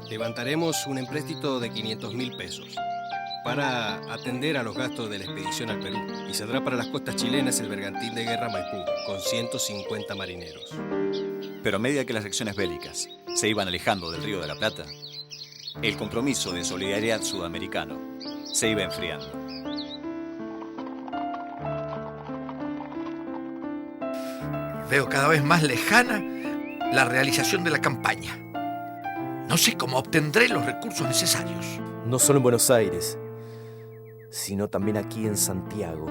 Levantaremos un empréstito de 500.000 pesos para atender a los gastos de la expedición al Perú y saldrá para las costas chilenas el bergantín de guerra Maipú con 150 marineros. Pero a medida que las acciones bélicas se iban alejando del Río de la Plata, el compromiso de solidaridad sudamericano se iba enfriando. Veo cada vez más lejana la realización de la campaña. No sé cómo obtendré los recursos necesarios. No solo en Buenos Aires, sino también aquí en Santiago,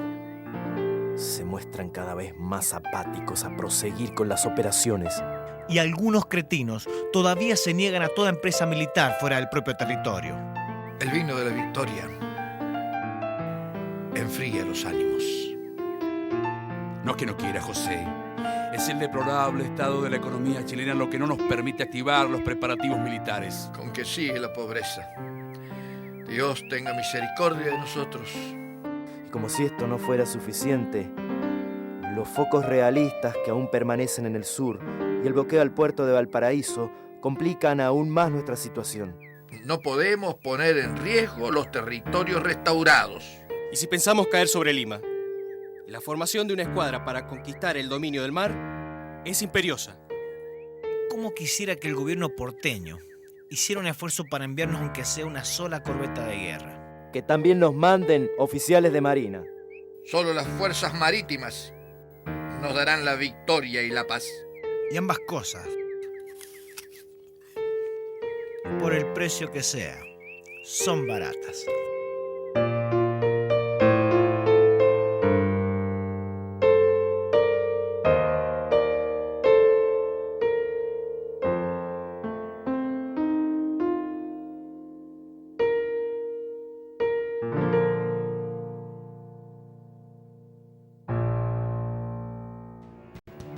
se muestran cada vez más apáticos a proseguir con las operaciones. Y algunos cretinos todavía se niegan a toda empresa militar fuera del propio territorio. El vino de la victoria enfría los ánimos. No es que no quiera, José. Es el deplorable estado de la economía chilena lo que no nos permite activar los preparativos militares. Con que sigue la pobreza. Dios tenga misericordia de nosotros. Y como si esto no fuera suficiente, los focos realistas que aún permanecen en el sur y el bloqueo al puerto de Valparaíso complican aún más nuestra situación. No podemos poner en riesgo los territorios restaurados. ¿Y si pensamos caer sobre Lima? La formación de una escuadra para conquistar el dominio del mar es imperiosa. ¿Cómo quisiera que el gobierno porteño hiciera un esfuerzo para enviarnos aunque sea una sola corbeta de guerra? Que también nos manden oficiales de marina. Solo las fuerzas marítimas nos darán la victoria y la paz. Y ambas cosas, por el precio que sea, son baratas.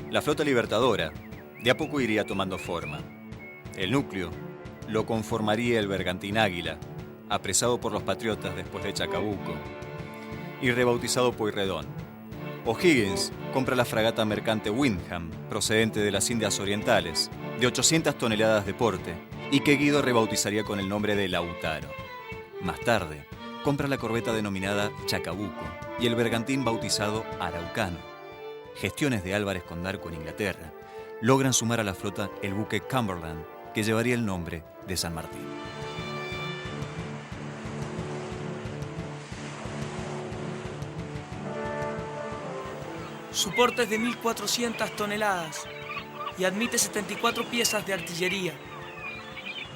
La flota libertadora de a poco iría tomando forma. El núcleo lo conformaría el bergantín Águila, apresado por los patriotas después de Chacabuco y rebautizado Pueyrredón. O'Higgins compra la fragata mercante Windham, procedente de las Indias Orientales, de 800 toneladas de porte, y que Guido rebautizaría con el nombre de Lautaro. Más tarde, compra la corbeta denominada Chacabuco y el bergantín bautizado Araucano. Gestiones de Álvarez Condarco en Inglaterra logran sumar a la flota el buque Cumberland, que llevaría el nombre de San Martín. Su porte es de 1.400 toneladas y admite 74 piezas de artillería.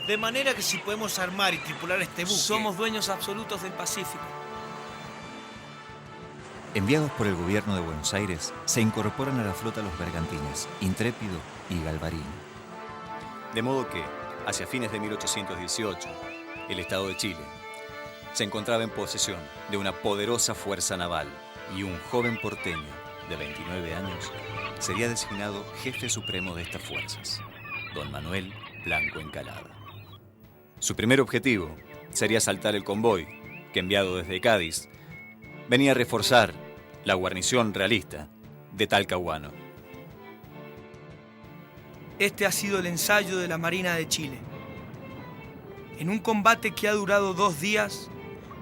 De manera que si podemos armar y tripular este buque, somos dueños absolutos del Pacífico. Enviados por el gobierno de Buenos Aires, se incorporan a la flota los bergantines Intrépido y Galvarino. De modo que, hacia fines de 1818, el Estado de Chile se encontraba en posesión de una poderosa fuerza naval y un joven porteño de 29 años sería designado jefe supremo de estas fuerzas, don Manuel Blanco Encalada. Su primer objetivo sería asaltar el convoy que, enviado desde Cádiz, venía a reforzar la guarnición realista de Talcahuano. Este ha sido el ensayo de la Marina de Chile. En un combate que ha durado 2 días,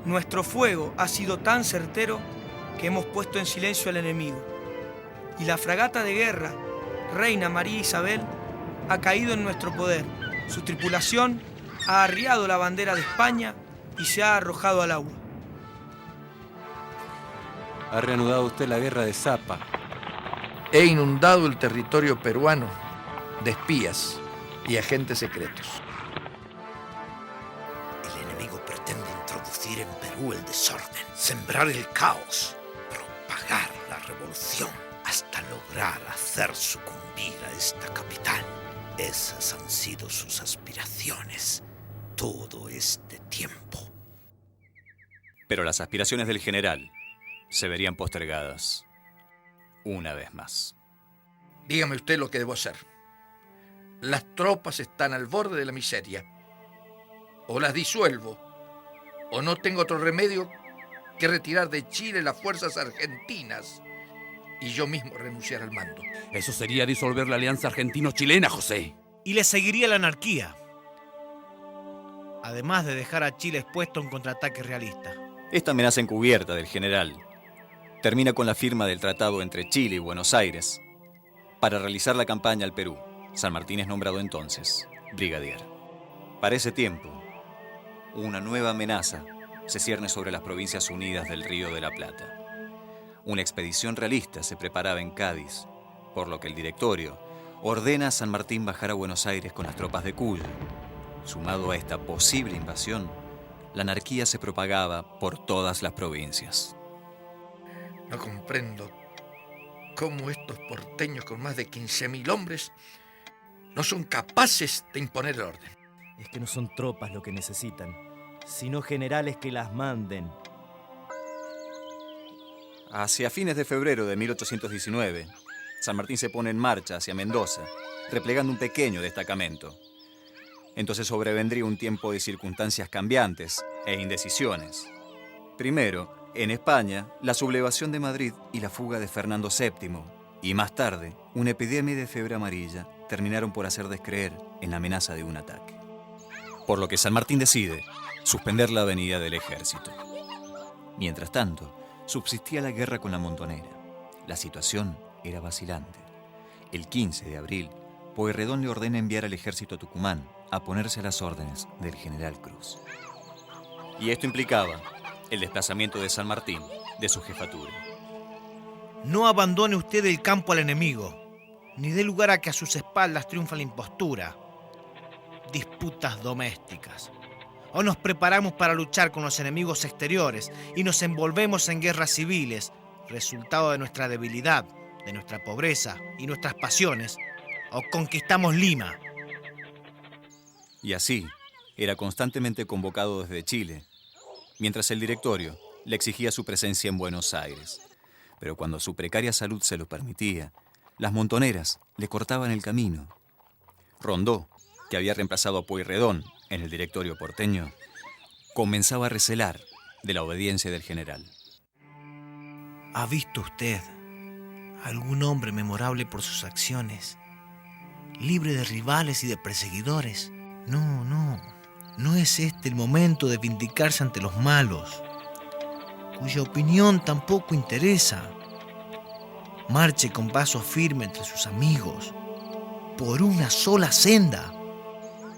nuestro fuego ha sido tan certero que hemos puesto en silencio al enemigo. Y la fragata de guerra, Reina María Isabel, ha caído en nuestro poder. Su tripulación ha arriado la bandera de España y se ha arrojado al agua. Ha reanudado usted la guerra de Zapa. He inundado el territorio peruano de espías y agentes secretos. El enemigo pretende introducir en Perú el desorden, sembrar el caos, propagar la revolución, hasta lograr hacer sucumbir a esta capital. Esas han sido sus aspiraciones todo este tiempo. Pero las aspiraciones del general se verían postergadas una vez más. Dígame usted lo que debo hacer. Las tropas están al borde de la miseria. O las disuelvo, o no tengo otro remedio que retirar de Chile las fuerzas argentinas y yo mismo renunciar al mando. Eso sería disolver la alianza argentino-chilena, José. y le seguiría la anarquía. además de dejar a Chile expuesto a un contraataque realista. Esta amenaza encubierta del general termina con la firma del tratado entre Chile y Buenos Aires para realizar la campaña al Perú. San Martín es nombrado entonces brigadier. Para ese tiempo, una nueva amenaza se cierne sobre las Provincias Unidas del Río de la Plata. Una expedición realista se preparaba en Cádiz, por lo que el directorio ordena a San Martín bajar a Buenos Aires con las tropas de Cuyo. Sumado a esta posible invasión, la anarquía se propagaba por todas las provincias. No comprendo cómo estos porteños con más de 15.000 hombres no son capaces de imponer el orden. Es que no son tropas lo que necesitan, sino generales que las manden. Hacia fines de febrero de 1819, San Martín se pone en marcha hacia Mendoza, replegando un pequeño destacamento. Entonces sobrevendría un tiempo de circunstancias cambiantes e indecisiones. Primero, en España, la sublevación de Madrid y la fuga de Fernando VII, y más tarde, una epidemia de fiebre amarilla terminaron por hacer descreer en la amenaza de un ataque. Por lo que San Martín decide suspender la venida del ejército. Mientras tanto, subsistía la guerra con la Montonera. La situación era vacilante. El 15 de abril, Pueyrredón le ordena enviar al ejército a Tucumán a ponerse a las órdenes del general Cruz. Y esto implicaba el desplazamiento de San Martín de su jefatura. No abandone usted el campo al enemigo, ni dé lugar a que a sus espaldas triunfe la impostura. Disputas domésticas. O nos preparamos para luchar con los enemigos exteriores y nos envolvemos en guerras civiles, resultado de nuestra debilidad, de nuestra pobreza y nuestras pasiones, o conquistamos Lima. Y así, era constantemente convocado desde Chile, mientras el directorio le exigía su presencia en Buenos Aires. Pero cuando su precaria salud se lo permitía, las montoneras le cortaban el camino. Rondó, que había reemplazado a Pueyrredón en el directorio porteño, comenzaba a recelar de la obediencia del general. ¿Ha visto usted algún hombre memorable por sus acciones, libre de rivales y de perseguidores? No es este el momento de vindicarse ante los malos, cuya opinión tampoco interesa. Marche con paso firme entre sus amigos, por una sola senda.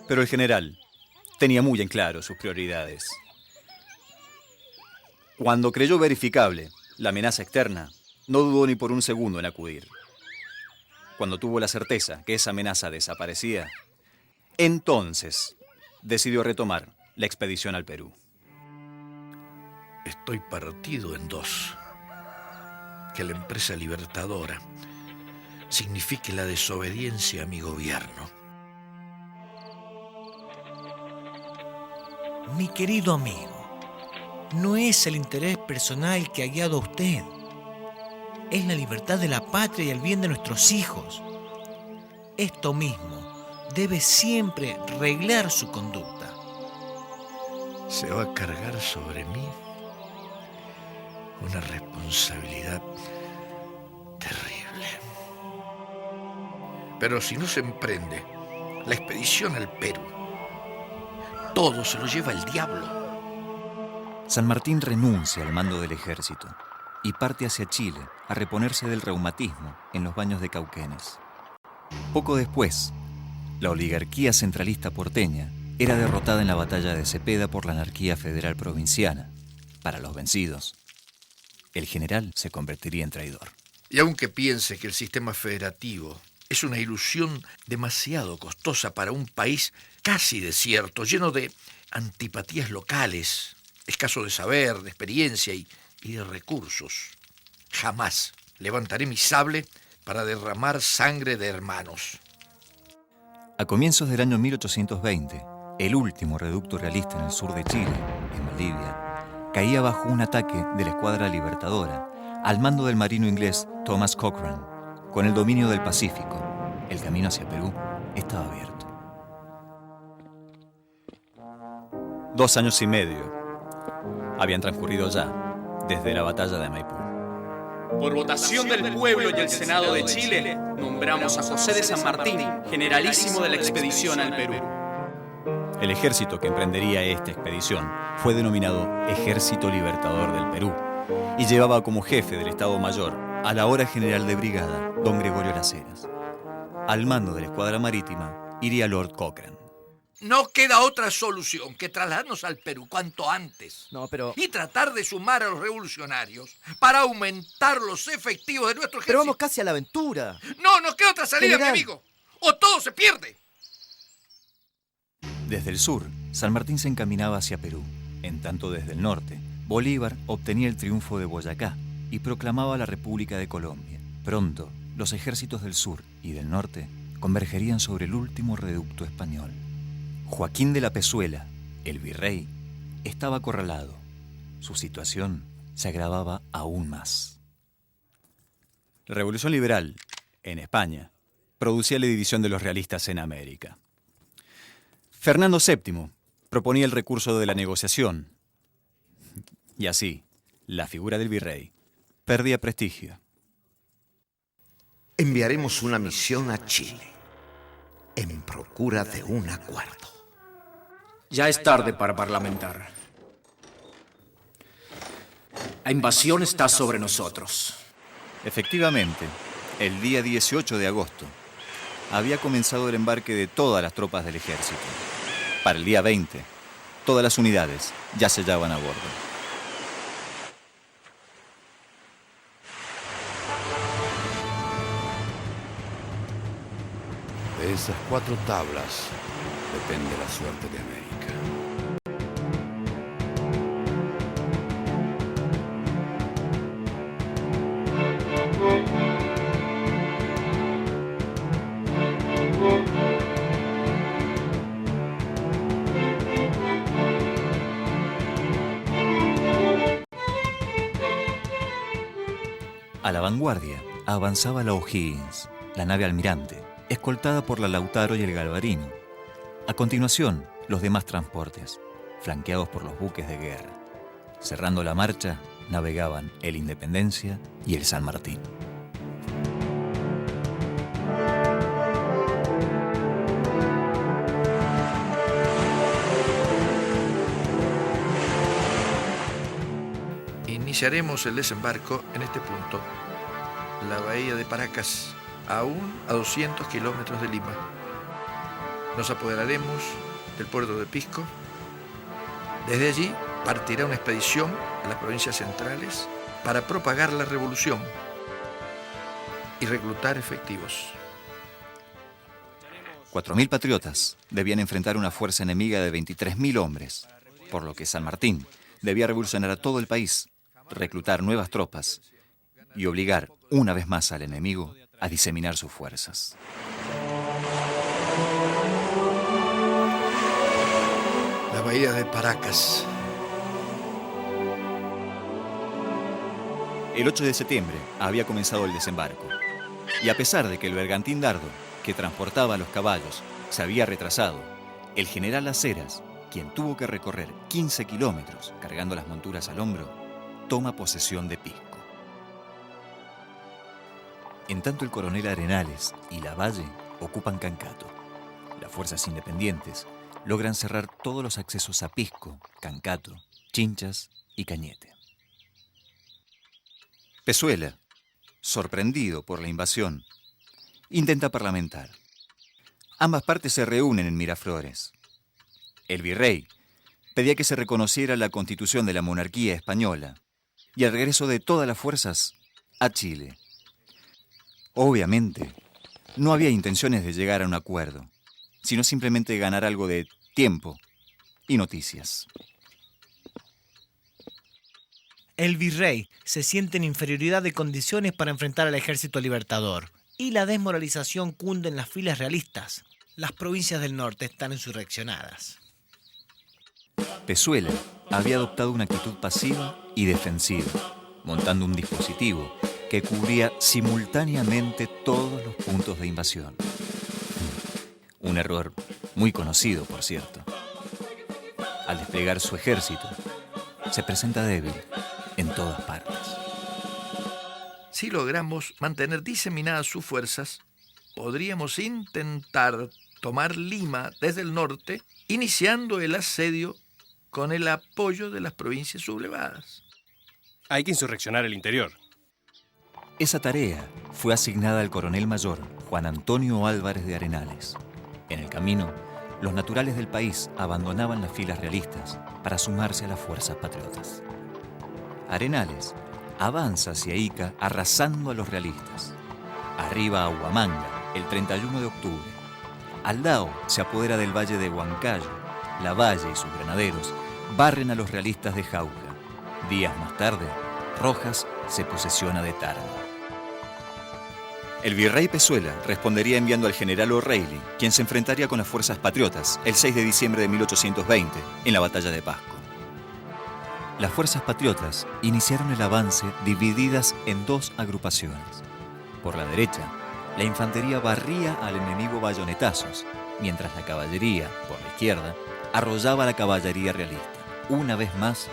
Pero el general tenía muy en claro sus prioridades. Cuando creyó verificable la amenaza externa, no dudó ni por un segundo en acudir. Cuando tuvo la certeza que esa amenaza desaparecía, entonces decidió retomar la expedición al Perú. Estoy partido en dos. Que la empresa libertadora signifique la desobediencia a mi gobierno. Mi querido amigo, no es el interés personal que ha guiado a usted. Es la libertad de la patria y el bien de nuestros hijos. Esto mismo debe siempre reglar su conducta. Se va a cargar sobre mí una responsabilidad terrible. Pero si no se emprende la expedición al Perú, todo se lo lleva el diablo. San Martín renuncia al mando del ejército y parte hacia Chile a reponerse del reumatismo en los baños de Cauquenes. Poco después, la oligarquía centralista porteña era derrotada en la batalla de Cepeda por la anarquía federal provinciana. Para los vencidos, el general se convertiría en traidor. Y aunque piense que el sistema federativo es una ilusión demasiado costosa para un país casi desierto, lleno de antipatías locales, escaso de saber, de experiencia y de recursos, jamás levantaré mi sable para derramar sangre de hermanos. A comienzos del año 1820, el último reducto realista en el sur de Chile, en Valdivia, caía bajo un ataque de la escuadra libertadora, al mando del marino inglés Thomas Cochrane. Con el dominio del Pacífico, el camino hacia Perú estaba abierto. 2 años y medio habían transcurrido ya desde la batalla de Maipú. Por votación del pueblo y el Senado de Chile, nombramos a José de San Martín generalísimo de la expedición al Perú. El ejército que emprendería esta expedición fue denominado Ejército Libertador del Perú y llevaba como jefe del Estado Mayor al ahora general de brigada, don Gregorio Las Heras. Al mando de la escuadra marítima iría Lord Cochrane. No queda otra solución que trasladarnos al Perú cuanto antes. No, pero... Y tratar de sumar a los revolucionarios para aumentar los efectivos de nuestro ejército. Pero vamos casi a la aventura. No, nos queda otra salida, General. mi amigo. O todo se pierde. Desde el sur, San Martín se encaminaba hacia Perú. En tanto, desde el norte, Bolívar obtenía el triunfo de Boyacá y proclamaba la República de Colombia. Pronto, los ejércitos del sur y del norte convergerían sobre el último reducto español. Joaquín de la Pezuela, el virrey, estaba acorralado. Su situación se agravaba aún más. La Revolución Liberal, en España, producía la división de los realistas en América. Fernando VII proponía el recurso de la negociación. Y así, la figura del virrey perdía prestigio. Enviaremos una misión a Chile en procura de un acuerdo. Ya es tarde para parlamentar. La invasión está sobre nosotros. Efectivamente, el día 18 de agosto había comenzado el embarque de todas las tropas del ejército. Para el día 20, todas las unidades ya se hallaban a bordo. De esas 4 tablas depende la suerte de América. A la vanguardia avanzaba la O'Higgins, la nave almirante, escoltada por la Lautaro y el Galvarino. A continuación, los demás transportes, flanqueados por los buques de guerra. Cerrando la marcha, navegaban el Independencia y el San Martín. Iniciaremos el desembarco en este punto, la bahía de Paracas, aún a 200 kilómetros de Lima. Nos apoderaremos del puerto de Pisco. Desde allí partirá una expedición a las provincias centrales para propagar la revolución y reclutar efectivos. 4.000 patriotas debían enfrentar una fuerza enemiga de 23.000 hombres, por lo que San Martín debía revolucionar a todo el país, reclutar nuevas tropas y obligar una vez más al enemigo a diseminar sus fuerzas. La bahía de Paracas. El 8 de septiembre había comenzado el desembarco, y a pesar de que el bergantín Dardo, que transportaba a los caballos, se había retrasado, el general Las Heras, quien tuvo que recorrer 15 kilómetros cargando las monturas al hombro, toma posesión de Pisco. En tanto, el coronel Arenales y Lavalle ocupan Cancato. Las fuerzas independientes logran cerrar todos los accesos a Pisco, Cancato, Chinchas y Cañete. Pezuela, sorprendido por la invasión, intenta parlamentar. Ambas partes se reúnen en Miraflores. El virrey pedía que se reconociera la constitución de la monarquía española y el regreso de todas las fuerzas a Chile. Obviamente, no había intenciones de llegar a un acuerdo, sino simplemente ganar algo de tiempo y noticias. El virrey se siente en inferioridad de condiciones para enfrentar al ejército libertador y la desmoralización cunde en las filas realistas. Las provincias del norte están insurreccionadas. Pezuela había adoptado una actitud pasiva y defensiva, montando un dispositivo que cubría simultáneamente todos los puntos de invasión. Un error muy conocido, por cierto. Al desplegar su ejército, se presenta débil en todas partes. Si logramos mantener diseminadas sus fuerzas, podríamos intentar tomar Lima desde el norte, iniciando el asedio con el apoyo de las provincias sublevadas. Hay que insurreccionar el interior. Esa tarea fue asignada al coronel mayor Juan Antonio Álvarez de Arenales. En el camino, los naturales del país abandonaban las filas realistas para sumarse a las fuerzas patriotas. Arenales avanza hacia Ica arrasando a los realistas. Arriba a Huamanga, el 31 de octubre. Aldao se apodera del valle de Huancayo. Lavalle y sus granaderos barren a los realistas de Jauja. Días más tarde, Rojas se posesiona de Tarma. El virrey Pezuela respondería enviando al general O'Reilly, quien se enfrentaría con las fuerzas patriotas el 6 de diciembre de 1820 en la batalla de Pasco. Las fuerzas patriotas iniciaron el avance divididas en dos agrupaciones. Por la derecha, la infantería barría al enemigo bayonetazos, mientras la caballería, por la izquierda, arrollaba a la caballería realista. Una vez más,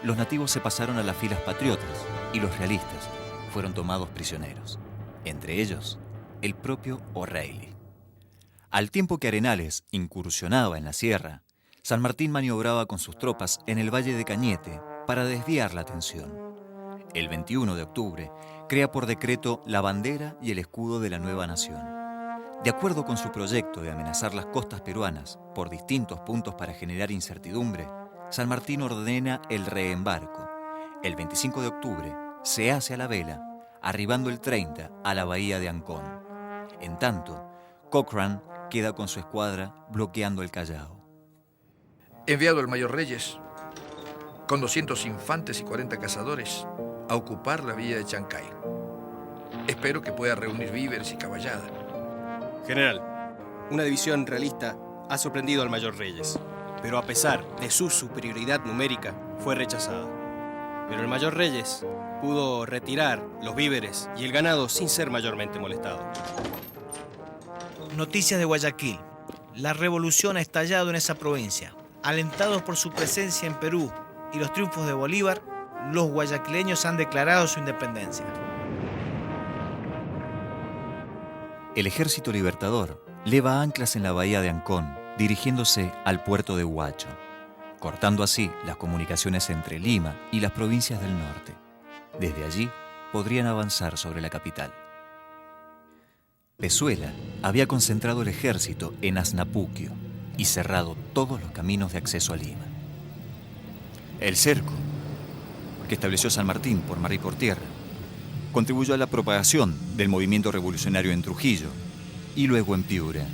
los nativos se pasaron a las filas patriotas y los realistas fueron tomados prisioneros. Entre ellos, el propio O'Reilly. Al tiempo que Arenales incursionaba en la sierra, San Martín maniobraba con sus tropas en el valle de Cañete para desviar la atención. El 21 de octubre, crea por decreto la bandera y el escudo de la nueva nación. De acuerdo con su proyecto de amenazar las costas peruanas por distintos puntos para generar incertidumbre, San Martín ordena el reembarco. El 25 de octubre se hace a la vela, arribando el 30 a la bahía de Ancón. En tanto, Cochrane queda con su escuadra bloqueando el Callao. Enviado el mayor Reyes, con 200 infantes y 40 cazadores, a ocupar la villa de Chancay. Espero que pueda reunir víveres y caballada. General, una división realista ha sorprendido al mayor Reyes, pero a pesar de su superioridad numérica, fue rechazada. Pero el mayor Reyes pudo retirar los víveres y el ganado sin ser mayormente molestado. Noticias de Guayaquil. La revolución ha estallado en esa provincia. Alentados por su presencia en Perú y los triunfos de Bolívar, los guayaquileños han declarado su independencia. El ejército libertador leva anclas en la bahía de Ancón, dirigiéndose al puerto de Huacho, cortando así las comunicaciones entre Lima y las provincias del norte. Desde allí podrían avanzar sobre la capital. Pezuela había concentrado el ejército en Asnapuquio y cerrado todos los caminos de acceso a Lima. El cerco que estableció San Martín por mar y por tierra contribuyó a la propagación del movimiento revolucionario en Trujillo y luego en Piura.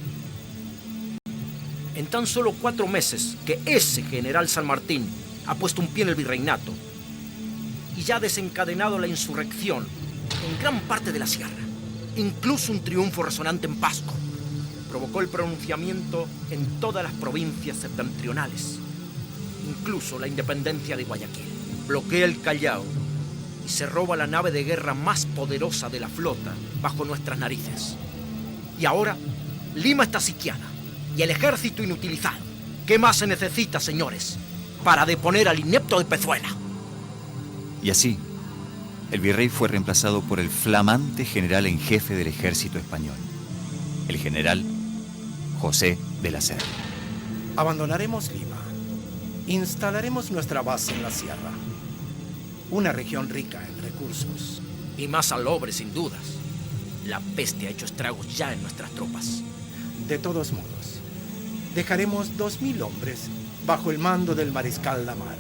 En tan solo 4 meses que ese general San Martín ha puesto un pie en el virreinato y ya ha desencadenado la insurrección en gran parte de la sierra, incluso un triunfo resonante en Pasco, provocó el pronunciamiento en todas las provincias septentrionales, incluso la independencia de Guayaquil. Bloquea el Callao y se roba la nave de guerra más poderosa de la flota bajo nuestras narices. Y ahora, Lima está sitiada y el ejército inutilizado. ¿Qué más se necesita, señores, para deponer al inepto de Pezuela? Y así, el virrey fue reemplazado por el flamante general en jefe del ejército español, el general José de la Serna. Abandonaremos Lima. Instalaremos nuestra base en la sierra. Una región rica en recursos. Y más salobre, sin dudas. La peste ha hecho estragos ya en nuestras tropas. De todos modos, dejaremos 2.000 hombres bajo el mando del mariscal Lamar,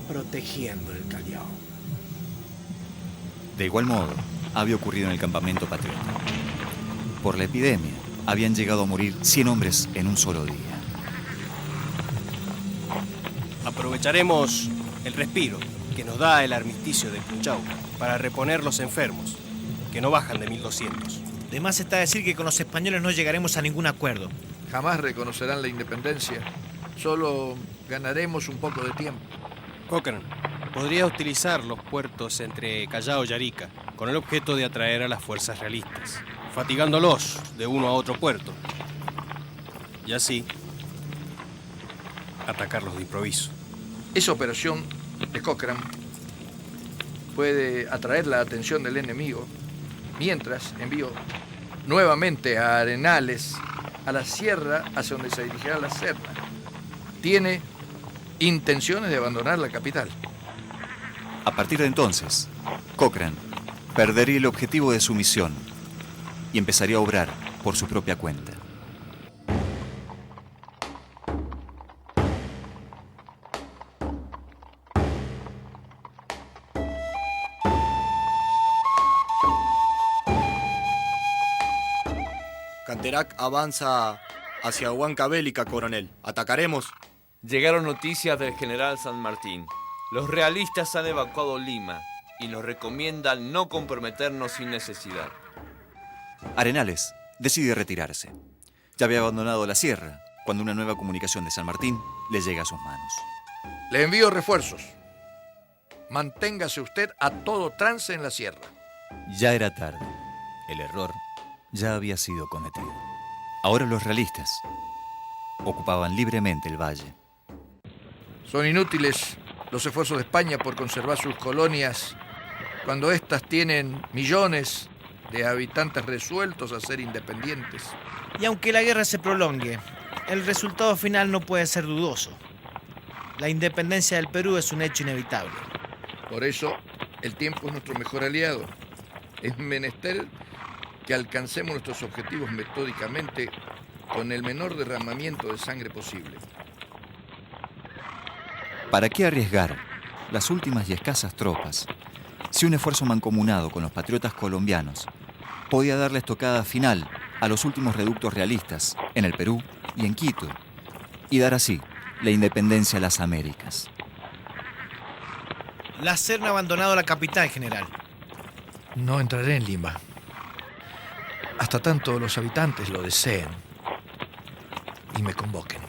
protegiendo el Callao. De igual modo, había ocurrido en el campamento patriota. Por la epidemia, habían llegado a morir 100 hombres en un solo día. Aprovecharemos el respiro que nos da el armisticio de Punchauca para reponer los enfermos, que no bajan de 1200. De más está decir que con los españoles no llegaremos a ningún acuerdo. Jamás reconocerán la independencia. Solo ganaremos un poco de tiempo. Cochrane podría utilizar los puertos entre Callao y Arica con el objeto de atraer a las fuerzas realistas, fatigándolos de uno a otro puerto. Y así, atacarlos de improviso. Esa operación de Cochrane puede atraer la atención del enemigo, mientras envío nuevamente a Arenales, a la sierra hacia donde se dirigirá la Serna. Tiene intenciones de abandonar la capital. A partir de entonces, Cochrane perdería el objetivo de su misión y empezaría a obrar por su propia cuenta. Canterac avanza hacia Huancavelica, coronel. ¿Atacaremos? Llegaron noticias del general San Martín. Los realistas han evacuado Lima y nos recomiendan no comprometernos sin necesidad. Arenales decide retirarse. Ya había abandonado la sierra cuando una nueva comunicación de San Martín le llega a sus manos. Le envío refuerzos. Manténgase usted a todo trance en la sierra. Ya era tarde. El error ya había sido cometido. Ahora los realistas ocupaban libremente el valle. Son inútiles los esfuerzos de España por conservar sus colonias cuando éstas tienen millones de habitantes resueltos a ser independientes. Y aunque la guerra se prolongue, el resultado final no puede ser dudoso. La independencia del Perú es un hecho inevitable. Por eso, el tiempo es nuestro mejor aliado. Es menester que alcancemos nuestros objetivos metódicamente con el menor derramamiento de sangre posible. ¿Para qué arriesgar las últimas y escasas tropas si un esfuerzo mancomunado con los patriotas colombianos podía darle estocada final a los últimos reductos realistas en el Perú y en Quito y dar así la independencia a las Américas? La Serna ha abandonado la capital, general. No entraré en Lima hasta tanto los habitantes lo deseen y me convoquen.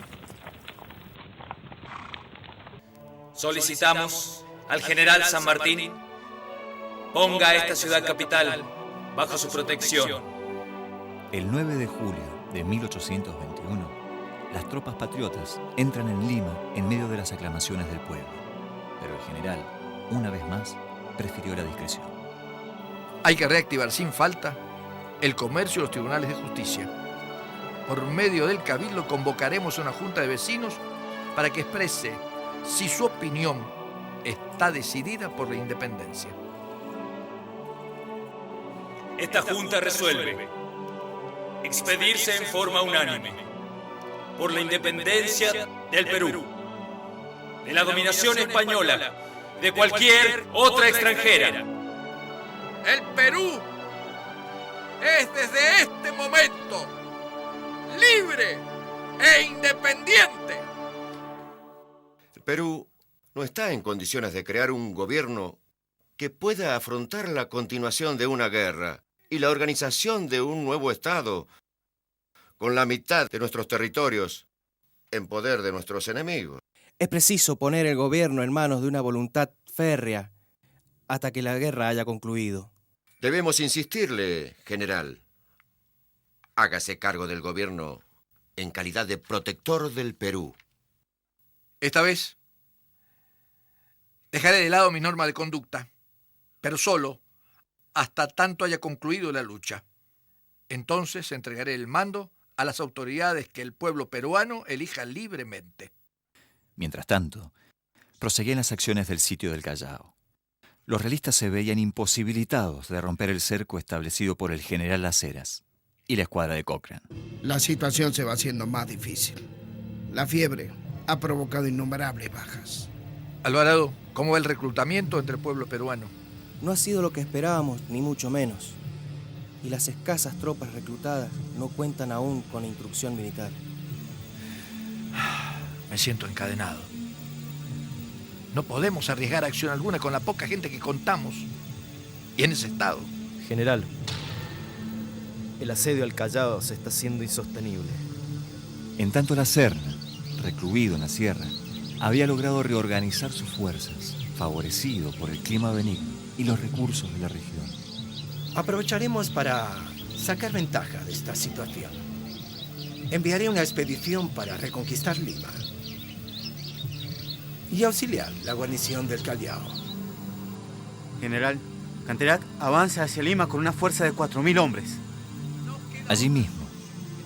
Solicitamos al general San Martín ponga a esta ciudad capital bajo su protección. El 9 de julio de 1821, las tropas patriotas entran en Lima en medio de las aclamaciones del pueblo. Pero el general, una vez más, prefirió la discreción. Hay que reactivar sin falta el comercio y los tribunales de justicia. Por medio del cabildo convocaremos a una junta de vecinos para que exprese si su opinión está decidida por la independencia. Esta junta resuelve expedirse en forma unánime por la independencia del Perú, de la dominación española, de cualquier otra extranjera. El Perú es desde este momento libre e independiente. El Perú no está en condiciones de crear un gobierno que pueda afrontar la continuación de una guerra y la organización de un nuevo Estado con la mitad de nuestros territorios en poder de nuestros enemigos. Es preciso poner el gobierno en manos de una voluntad férrea hasta que la guerra haya concluido. Debemos insistirle, general. Hágase cargo del gobierno en calidad de protector del Perú. Esta vez dejaré de lado mi norma de conducta, pero solo hasta tanto haya concluido la lucha. Entonces entregaré el mando a las autoridades que el pueblo peruano elija libremente. Mientras tanto, proseguían las acciones del sitio del Callao. Los realistas se veían imposibilitados de romper el cerco establecido por el general Las Heras y la escuadra de Cochrane. La situación se va haciendo más difícil. La fiebre ha provocado innumerables bajas. Alvarado, ¿cómo va el reclutamiento entre el pueblo peruano? No ha sido lo que esperábamos, ni mucho menos. Y las escasas tropas reclutadas no cuentan aún con instrucción militar. Me siento encadenado. No podemos arriesgar acción alguna con la poca gente que contamos y en ese estado. General, el asedio al Callao se está haciendo insostenible. En tanto la Serna, recluido en la sierra, había logrado reorganizar sus fuerzas, favorecido por el clima benigno y los recursos de la región. Aprovecharemos para sacar ventaja de esta situación. Enviaré una expedición para reconquistar Lima y auxiliar la guarnición del Callao. General, Canterac avanza hacia Lima con una fuerza de 4.000 hombres. Nos Allí mismo,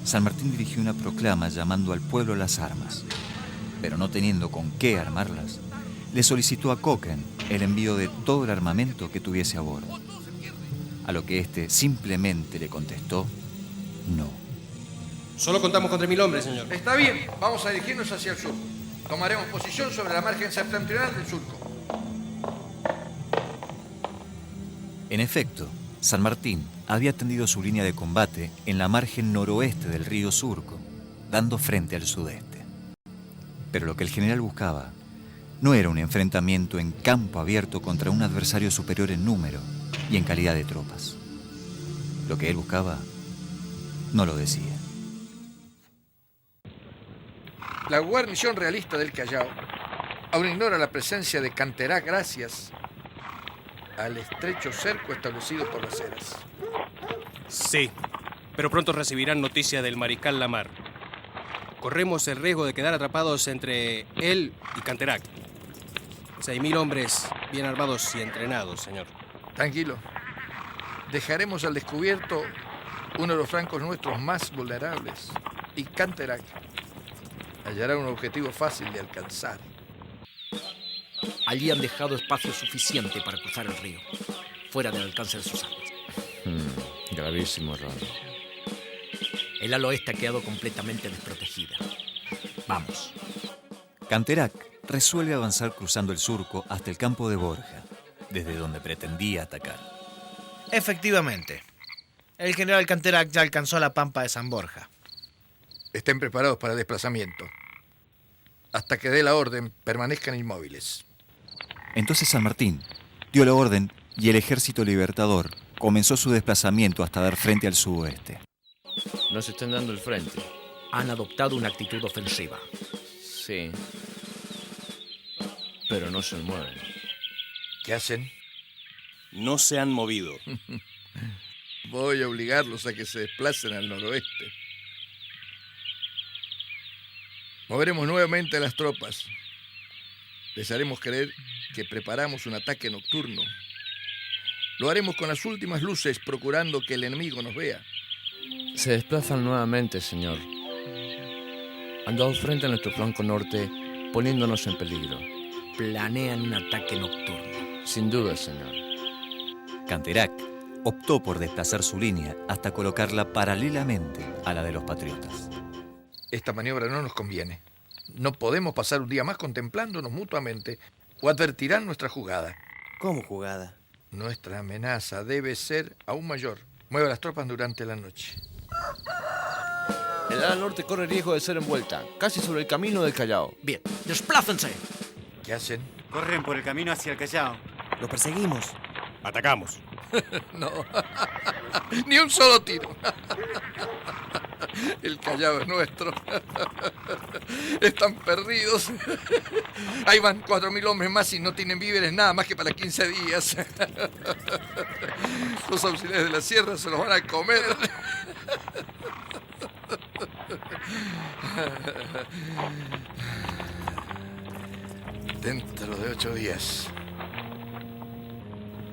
San Martín dirigió una proclama llamando al pueblo a las armas, pero no teniendo con qué armarlas, le solicitó a Cochrane el envío de todo el armamento que tuviese a bordo. A lo que éste simplemente le contestó, no. Solo contamos con 3.000 hombres, señor. Está bien, vamos a dirigirnos hacia el sur. Tomaremos posición sobre la margen septentrional del surco. En efecto, San Martín había tendido su línea de combate en la margen noroeste del río Surco, dando frente al sudeste. Pero lo que el general buscaba no era un enfrentamiento en campo abierto contra un adversario superior en número y en calidad de tropas. Lo que él buscaba no lo decía. La guarnición realista del Callao aún ignora la presencia de Canterac gracias al estrecho cerco establecido por las Heras. Sí, pero pronto recibirán noticia del mariscal Lamar. Corremos el riesgo de quedar atrapados entre él y Canterac. 6.000 hombres bien armados y entrenados, señor. Tranquilo. Dejaremos al descubierto uno de los flancos nuestros más vulnerables. Y Canterac hallará un objetivo fácil de alcanzar. Allí han dejado espacio suficiente para cruzar el río, fuera del alcance de sus armas. Gravísimo error. El ala oeste ha quedado completamente desprotegida. Vamos. Canterac resuelve avanzar cruzando el surco hasta el campo de Borja, desde donde pretendía atacar. Efectivamente. El general Canterac ya alcanzó la pampa de San Borja. Estén preparados para el desplazamiento. Hasta que dé la orden, permanezcan inmóviles. Entonces San Martín dio la orden y el ejército libertador comenzó su desplazamiento hasta dar frente al sudoeste. Nos están dando el frente. Han adoptado una actitud ofensiva. Sí. Pero no se mueven. ¿Qué hacen? No se han movido. Voy a obligarlos a que se desplacen al noroeste. Moveremos nuevamente a las tropas. Les haremos creer que preparamos un ataque nocturno. Lo haremos con las últimas luces, procurando que el enemigo nos vea. Se desplazan nuevamente, señor. Han dado frente a nuestro flanco norte, poniéndonos en peligro. Planean un ataque nocturno. Sin duda, señor. Canterac optó por desplazar su línea hasta colocarla paralelamente a la de los patriotas. Esta maniobra no nos conviene. No podemos pasar un día más contemplándonos mutuamente o advertirán nuestra jugada. ¿Cómo jugada? Nuestra amenaza debe ser aún mayor. Mueva las tropas durante la noche. El ala norte corre riesgo de ser envuelta, casi sobre el camino del Callao. Bien, desplácense. ¿Qué hacen? Corren por el camino hacia el Callao. Lo perseguimos. Atacamos. No, ni un solo tiro. El Callao es nuestro. Están perdidos. Ahí van 4.000 hombres más y no tienen víveres nada más que para 15 días. Los auxiliares de la sierra se los van a comer. Dentro de 8 días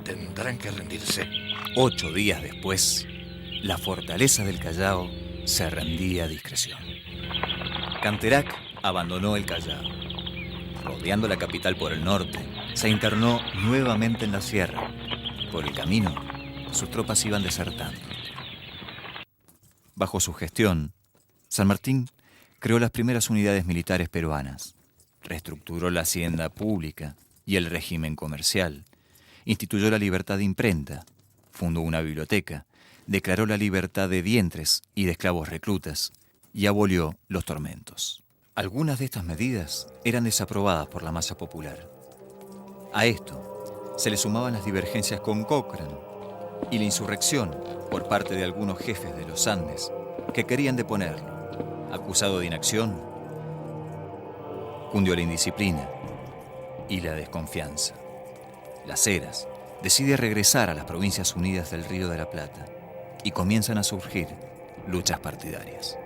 tendrán que rendirse. 8 días después, la fortaleza del Callao se rendía a discreción. Canterac abandonó el Callao. Rodeando la capital por el norte, se internó nuevamente en la sierra. Por el camino, sus tropas iban desertando. Bajo su gestión, San Martín creó las primeras unidades militares peruanas, reestructuró la hacienda pública y el régimen comercial, instituyó la libertad de imprenta, fundó una biblioteca, declaró la libertad de vientres y de esclavos reclutas y abolió los tormentos. Algunas de estas medidas eran desaprobadas por la masa popular. A esto se le sumaban las divergencias con Cochrane y la insurrección por parte de algunos jefes de los Andes que querían deponerlo. Acusado de inacción, cundió la indisciplina y la desconfianza. Las Heras decide regresar a las Provincias Unidas del Río de la Plata y comienzan a surgir luchas partidarias.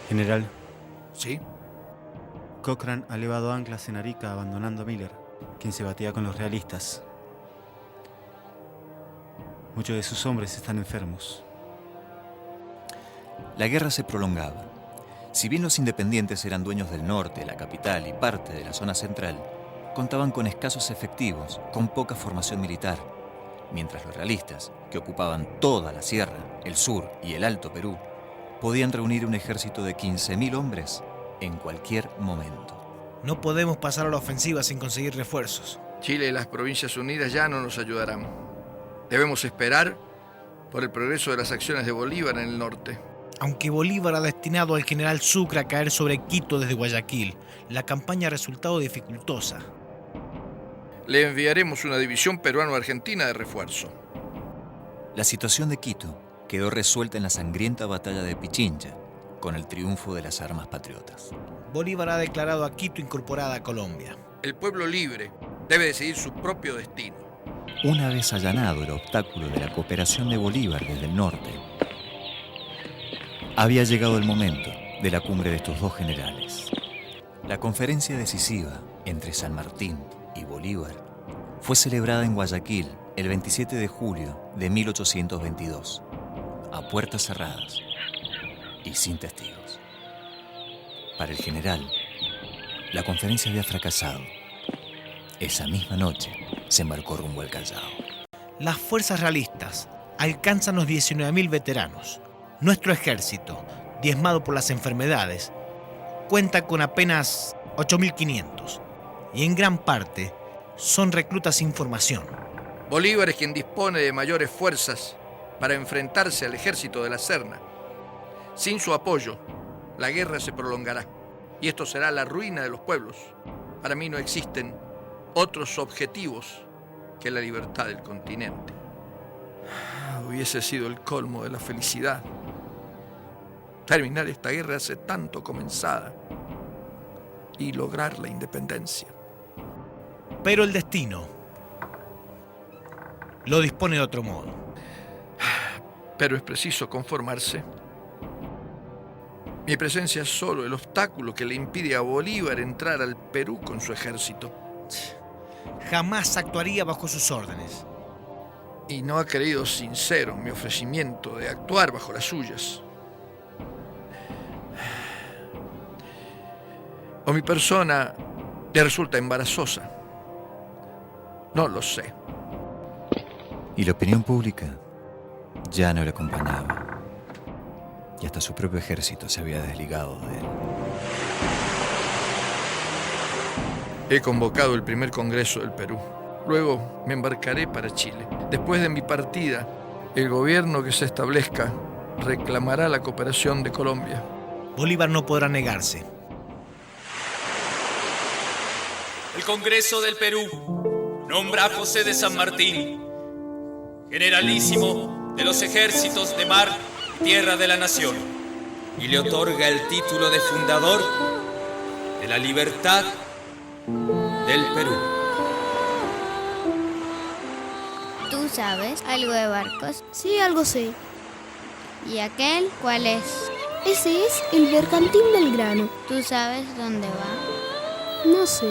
General. ¿Sí? Cochrane ha levado anclas en Arica abandonando a Miller, quien se batía con los realistas. Muchos de sus hombres están enfermos. La guerra se prolongaba. Si bien los independientes eran dueños del norte, la capital y parte de la zona central, contaban con escasos efectivos, con poca formación militar, mientras los realistas, que ocupaban toda la sierra, el sur y el Alto Perú, podían reunir un ejército de 15.000 hombres en cualquier momento. No podemos pasar a la ofensiva sin conseguir refuerzos. Chile y las Provincias Unidas ya no nos ayudarán. Debemos esperar por el progreso de las acciones de Bolívar en el norte. Aunque Bolívar ha destinado al general Sucre a caer sobre Quito desde Guayaquil, la campaña ha resultado dificultosa. Le enviaremos una división peruano-argentina de refuerzo. La situación de Quito quedó resuelta en la sangrienta batalla de Pichincha, con el triunfo de las armas patriotas. Bolívar ha declarado a Quito incorporada a Colombia. El pueblo libre debe decidir su propio destino. Una vez allanado el obstáculo de la cooperación de Bolívar desde el norte, había llegado el momento de la cumbre de estos dos generales. La conferencia decisiva entre San Martín y Bolívar fue celebrada en Guayaquil el 27 de julio de 1822, a puertas cerradas y sin testigos. Para el general, la conferencia había fracasado. Esa misma noche se embarcó rumbo al Callao. Las fuerzas realistas alcanzan los 19.000 veteranos. Nuestro ejército, diezmado por las enfermedades, cuenta con apenas 8.500 y en gran parte son reclutas sin formación. Bolívar es quien dispone de mayores fuerzas para enfrentarse al ejército de la Serna. Sin su apoyo, la guerra se prolongará y esto será la ruina de los pueblos. Para mí no existen otros objetivos que la libertad del continente. Hubiese sido el colmo de la felicidad terminar esta guerra hace tanto comenzada y lograr la independencia. Pero el destino lo dispone de otro modo. Pero es preciso conformarse. Mi presencia es solo el obstáculo que le impide a Bolívar entrar al Perú con su ejército. Jamás actuaría bajo sus órdenes. Y no ha creído sincero mi ofrecimiento de actuar bajo las suyas. ¿O mi persona le resulta embarazosa? No lo sé. Y la opinión pública ya no le acompañaba. Y hasta su propio ejército se había desligado de él. He convocado el primer Congreso del Perú. Luego me embarcaré para Chile. Después de mi partida, el gobierno que se establezca reclamará la cooperación de Colombia. Bolívar no podrá negarse. El Congreso del Perú nombra a José de San Martín, generalísimo de los ejércitos de mar y tierra de la nación, y le otorga el título de fundador de la libertad del Perú. ¿Tú sabes algo de barcos? Sí, algo sé. ¿Y aquel cuál es? Ese es el Bergantín Belgrano. ¿Tú sabes dónde va? No sé.